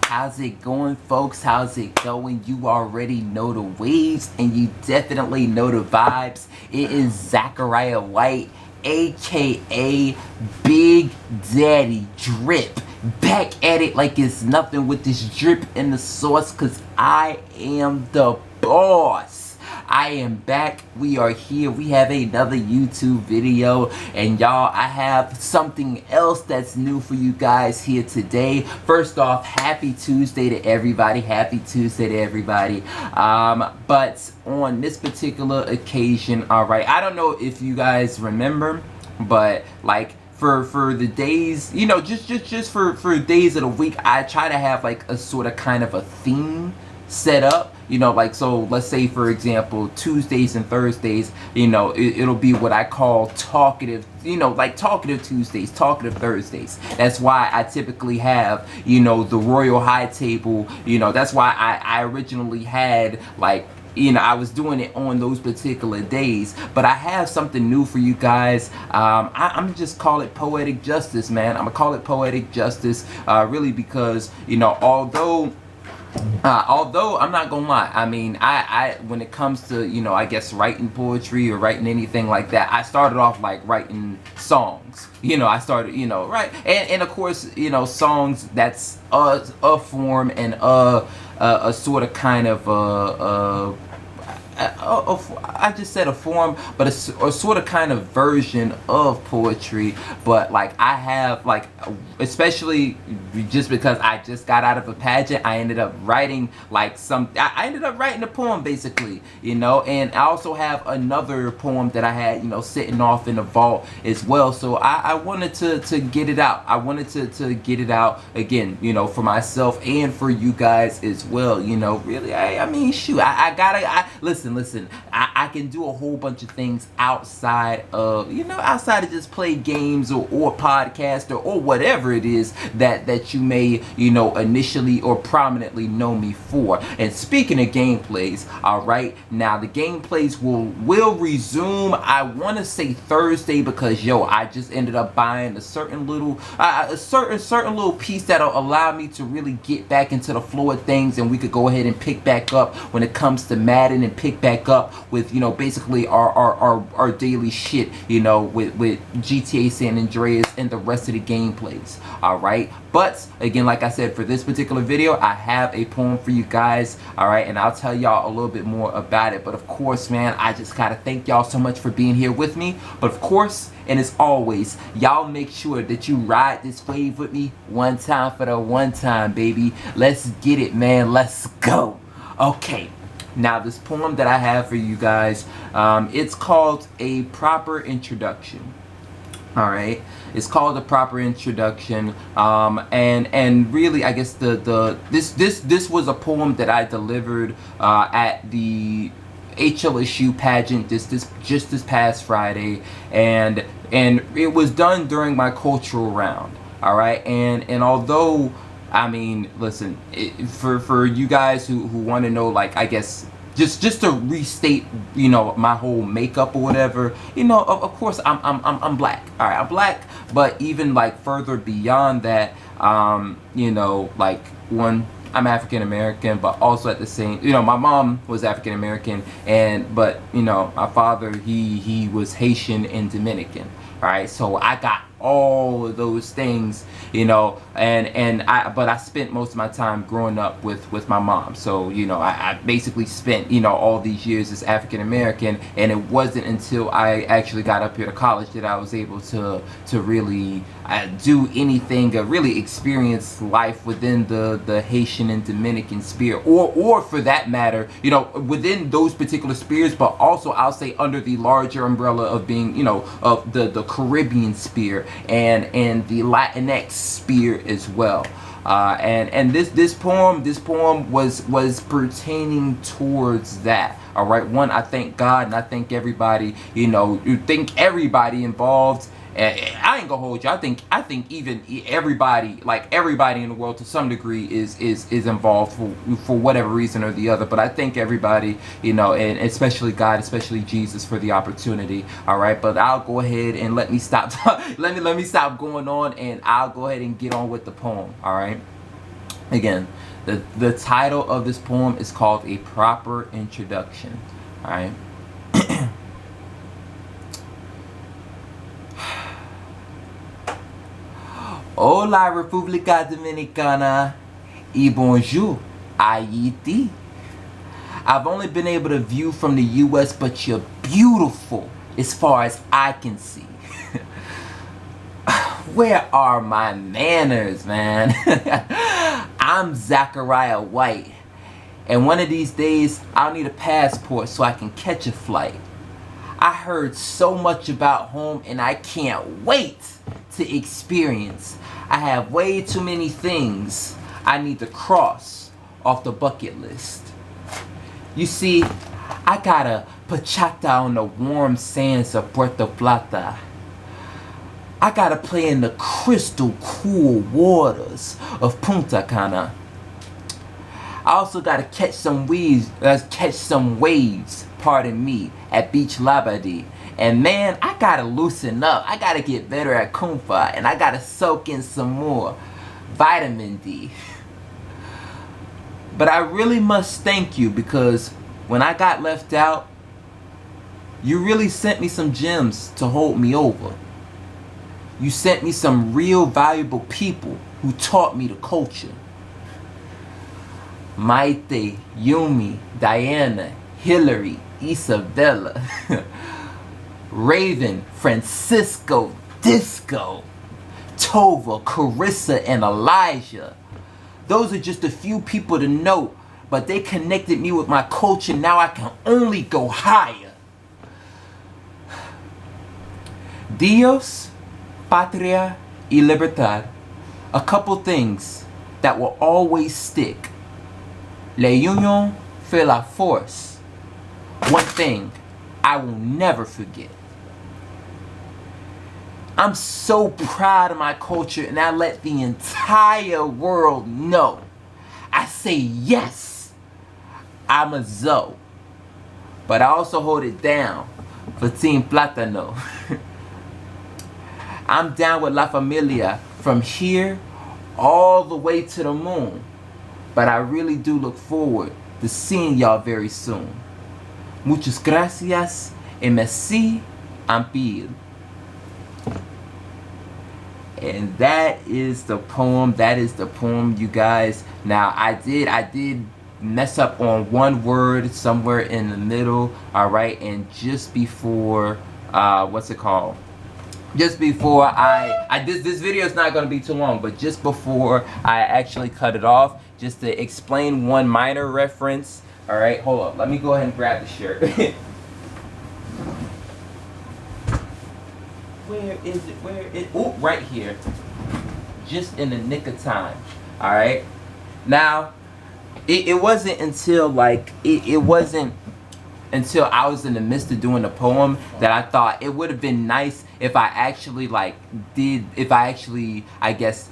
How's it going, folks? How's it going? You already know the waves and you definitely know the vibes. It is Zachariah White, a.k.a. Big Daddy Drip, back at it like it's nothing with this drip in the sauce, because I am the boss. I am back. We are here. We have another YouTube video, and y'all, I have something else that's new for you guys here today. First off, happy Tuesday to everybody. Happy Tuesday to everybody. But on this particular occasion, all right, I don't know if you guys remember, but like for the days, you know, just for days of the week, I try to have like a sort of kind of a theme set up, you know, like, so let's say for example Tuesdays and Thursdays, you know, it'll be what I call talkative, you know, like talkative Tuesdays, talkative Thursdays. That's why I typically have, you know, the Royal High Table, you know, that's why I originally had, like, you know, I was doing it on those particular days. But I have something new for you guys. I'm gonna just call it Poetic Justice, man. I'm gonna call it Poetic Justice, really, because, you know, although I'm not gonna lie, I mean, I when it comes to, you know, I guess writing poetry or writing anything like that, I started off like writing songs. You know, I started, you know, right, and of course, you know, songs, that's a form and a sort of kind of I just said a form, but a sort of kind of version of poetry. But like, I have, like, especially just because I just got out of a pageant, I ended up writing like I ended up writing a poem basically, you know. And I also have another poem that I had, you know, sitting off in the vault as well. So I wanted to get it out. I wanted to get it out again, you know, for myself and for you guys as well, you know. Really, I mean, shoot, I gotta, listen, I can do a whole bunch of things outside of, you know, outside of just play games or podcast or whatever it is that you may, you know, initially or prominently know me for. And speaking of gameplays, all right, now the gameplays will resume. I want to say Thursday, because yo, I just ended up buying a certain little certain little piece that'll allow me to really get back into the flow of things, and we could go ahead and pick back up when it comes to Madden, and pick back up with, you know, basically our daily shit, you know, with GTA San Andreas and the rest of the gameplays. All right, but again, like I said, for this particular video, I have a poem for you guys. All right, and I'll tell y'all a little bit more about it. But of course, man, I just gotta thank y'all so much for being here with me. But of course, and as always, y'all make sure that you ride this wave with me one time for the one time, baby. Let's get it, man. Let's go. Okay. Now, this poem that I have for you guys, it's called A Proper Introduction. All right, it's called A Proper Introduction, and really, I guess this was a poem that I delivered at the HLSU pageant just this past Friday, and it was done during my cultural round. All right, and although, I mean, listen, for you guys who want to know, like, I guess, just to restate, you know, my whole makeup or whatever, you know, of course I'm black. All right, I'm black, but even like further beyond that, you know, like, one, I'm African American, but also at the same, you know, my mom was African American, but you know, my father, he was Haitian and Dominican. All right, so I got all of those things, you know, but I spent most of my time growing up with my mom. So, you know, I basically spent, you know, all these years as African American, and it wasn't until I actually got up here to college that I was able to really do anything, really experience life within the Haitian and Dominican sphere, or for that matter, you know, within those particular spheres, but also I'll say under the larger umbrella of being, you know, of the Caribbean sphere and the Latinx sphere as well. And this poem was pertaining towards that. All right, one, I thank God and I thank everybody, you know, thank everybody involved And I ain't gonna hold you. I think even everybody, like everybody in the world to some degree is involved for whatever reason or the other. But I thank everybody, you know, and especially God, especially Jesus, for the opportunity. All right, but I'll go ahead and let me stop. let me stop going on, and I'll go ahead and get on with the poem. All right. Again, the title of this poem is called A Proper Introduction. All right. Hola, República Dominicana, y bonjour, Haiti. I've only been able to view from the U.S., but you're beautiful as far as I can see. Where are my manners, man? I'm Zachariah White, and one of these days I'll need a passport so I can catch a flight. I heard so much about home and I can't wait to experience. I have way too many things I need to cross off the bucket list. You see, I got a pachata on the warm sands of Puerto Plata. I gotta play in the crystal cool waters of Punta Cana. I also gotta catch some waves, pardon me, at Beach Labadee. And man, I gotta loosen up. I gotta get better at Kung Fu, and I gotta soak in some more vitamin D. But I really must thank you, because when I got left out, you really sent me some gems to hold me over. You sent me some real valuable people who taught me the culture. Maite, Yumi, Diana, Hillary, Isabella, Raven, Francisco, Disco, Tova, Carissa, and Elijah. Those are just a few people to note, but they connected me with my culture. Now I can only go higher. Dios, Patria, y Libertad. A couple things that will always stick. La union fait la force. One thing I will never forget. I'm so proud of my culture, and I let the entire world know. I say yes, I'm a Zoe, but I also hold it down for Team Platano. I'm down with La Familia from here all the way to the moon. But I really do look forward to seeing y'all very soon. Muchas gracias y merci en pile. And that is the poem. That is the poem, you guys. Now I did mess up on one word somewhere in the middle. All right, and just before what's it called? Just before this video is not going to be too long, but just before I actually cut it off, just to explain one minor reference. All right, hold up. Let me go ahead and grab the shirt. Where is it? Where is it? Oh, right here. Just in the nick of time. All right. Now, it wasn't until like it wasn't until I was in the midst of doing the poem that I thought it would have been nice if I actually I guess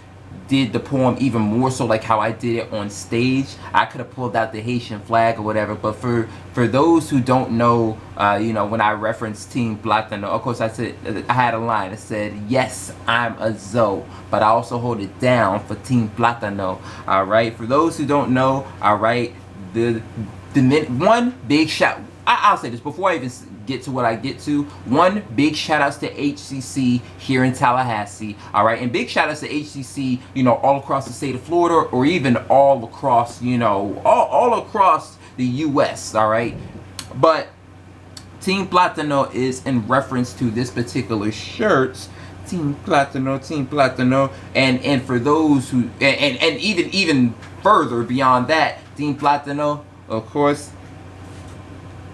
did the poem even more so like how I did it on stage. I could have pulled out the Haitian flag or whatever, but for those who don't know, you know, when I referenced Team Platano, of course I had a line that said, yes, I'm a Zoe, but I also hold it down for Team Platano. All right, for those who don't know, all right, one big shout. I'll say this before I even get to what I get to. One, big shout outs to HCC here in Tallahassee. All right, and big shout outs to HCC, you know, all across the state of Florida, or even all across, you know, all across the U.S. All right, but Team Platano is in reference to this particular shirt. Team Platano, and for those who, and even further beyond that, Team Platano, of course,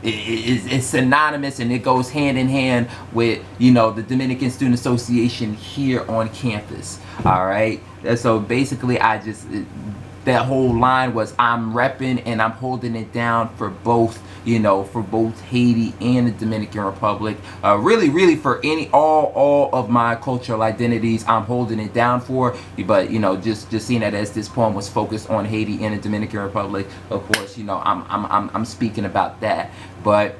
it's synonymous, and it goes hand in hand with, you know, the Dominican Student Association here on campus. All right, so basically that whole line was, I'm repping and I'm holding it down for both, you know, for both Haiti and the Dominican Republic. Really for all of my cultural identities, I'm holding it down for. But you know, just seeing that as this poem was focused on Haiti and the Dominican Republic, of course, you know, I'm speaking about that. But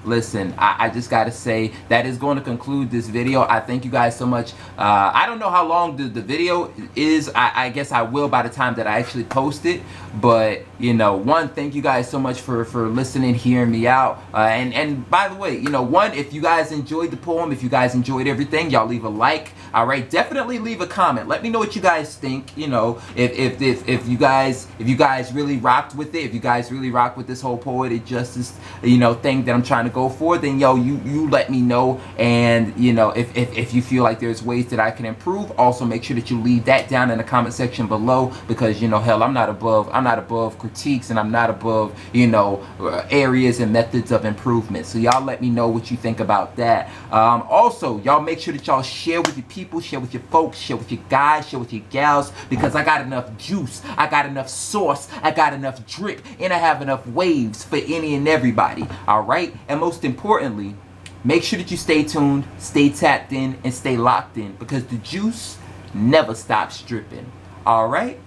listen, I just gotta say that is going to conclude this video. I thank you guys so much. I don't know how long the video is. I guess I will by the time that I actually post it. But you know, one, thank you guys so much for listening, hearing me out. And by the way, you know, one, if you guys enjoyed the poem, if you guys enjoyed everything, y'all leave a like. All right, definitely leave a comment. Let me know what you guys think. You know, if you guys really rocked with it, if you guys really rock with this whole poetic justice, you know, thing that I'm trying to go for, then yo, you let me know. And you know, if you feel like there's ways that I can improve, also make sure that you leave that down in the comment section below, because you know, hell, I'm not above critiques, and I'm not above, you know, areas and methods of improvement. So y'all let me know what you think about that. Also, y'all make sure that y'all share with your people, share with your folks, share with your guys, share with your gals, because I got enough juice, I got enough sauce, I got enough drip, and I have enough waves for any and everybody. All right, and most importantly, make sure that you stay tuned, stay tapped in, and stay locked in, because the juice never stops dripping. All right,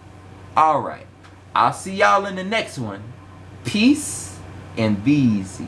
I'll see y'all in the next one. Peace and be easy.